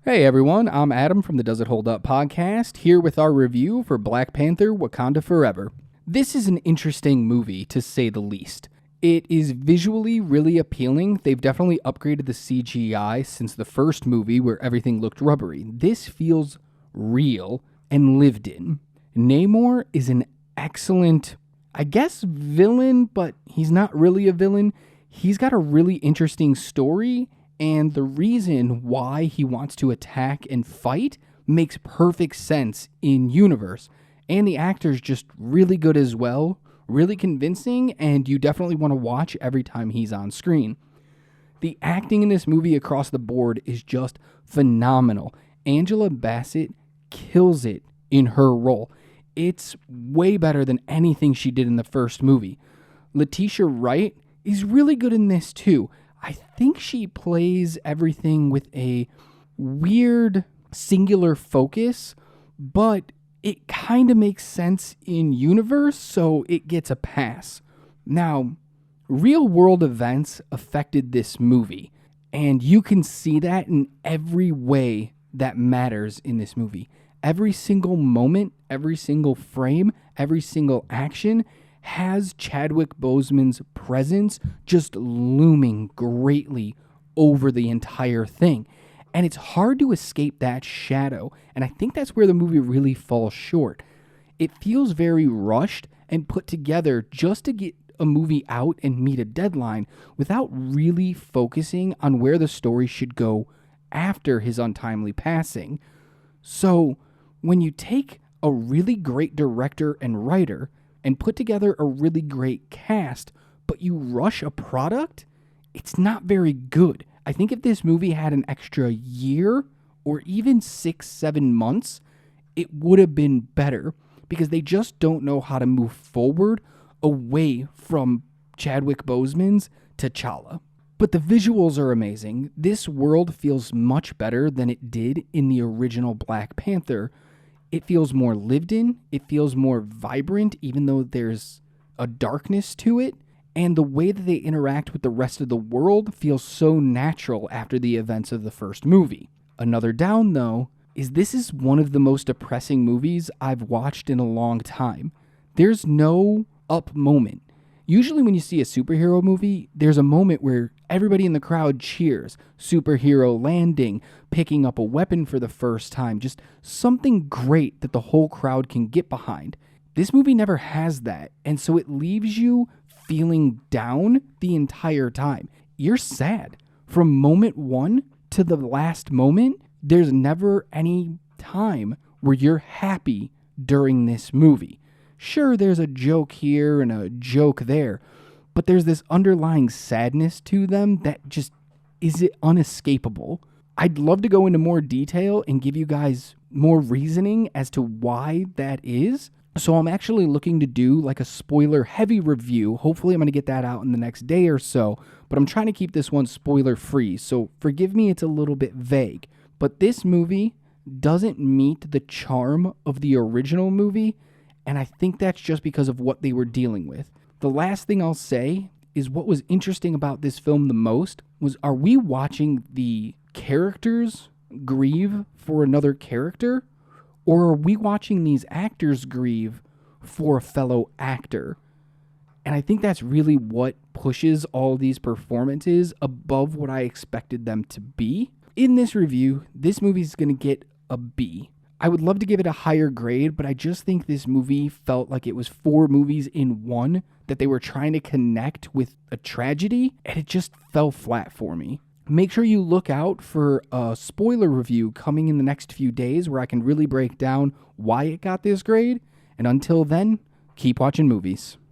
Hey everyone, I'm Adam from the Does It Hold Up podcast, here with our review for Black Panther Wakanda Forever. This is an interesting movie, to say the least. It is visually really appealing. They've definitely upgraded the CGI since the first movie where everything looked rubbery. This feels real and lived in. Namor is an excellent, I guess, villain, but he's not really a villain. He's got a really interesting story, and the reason why he wants to attack and fight makes perfect sense in universe. And the actor's just really good as well, really convincing, and you definitely want to watch every time he's on screen. The acting in this movie across the board is just phenomenal. Angela Bassett kills it in her role. It's way better than anything she did in the first movie. Letitia Wright is really good in this too. I think she plays everything with a weird singular focus, but it kind of makes sense in universe, so it gets a pass. Now, real world events affected this movie, and you can see that in every way that matters in this movie. Every single moment, every single frame, every single action has Chadwick Boseman's presence just looming greatly over the entire thing. And it's hard to escape that shadow. And I think that's where the movie really falls short. It feels very rushed and put together just to get a movie out and meet a deadline without really focusing on where the story should go after his untimely passing. So when you take a really great director and writer and put together a really great cast, but you rush a product, it's not very good. I think if this movie had an extra year or even 6-7 months, it would have been better because they just don't know how to move forward away from Chadwick Boseman's T'Challa. But the visuals are amazing. This world feels much better than it did in the original Black Panther. It feels more lived in, it feels more vibrant, even though there's a darkness to it. And the way that they interact with the rest of the world feels so natural after the events of the first movie. Another down, though, is this is one of the most depressing movies I've watched in a long time. There's no up moment. Usually when you see a superhero movie, there's a moment where everybody in the crowd cheers. Superhero landing, picking up a weapon for the first time, just something great that the whole crowd can get behind. This movie never has that, and so it leaves you feeling down the entire time. You're sad. From moment one to the last moment, there's never any time where you're happy during this movie. Sure, there's a joke here and a joke there, but there's this underlying sadness to them that just is unescapable. I'd love to go into more detail and give you guys more reasoning as to why that is. So I'm actually looking to do like a spoiler heavy review. Hopefully I'm going to get that out in the next day or so, but I'm trying to keep this one spoiler free. So forgive me, it's a little bit vague, but this movie doesn't meet the charm of the original movie. And I think that's just because of what they were dealing with. The last thing I'll say is what was interesting about this film the most was, are we watching the characters grieve for another character? Or are we watching these actors grieve for a fellow actor? And I think that's really what pushes all these performances above what I expected them to be. In this review, this movie's going to get a B. I would love to give it a higher grade, but I just think this movie felt like it was 4 movies in one, that they were trying to connect with a tragedy, and it just fell flat for me. Make sure you look out for a spoiler review coming in the next few days where I can really break down why it got this grade. And until then, keep watching movies.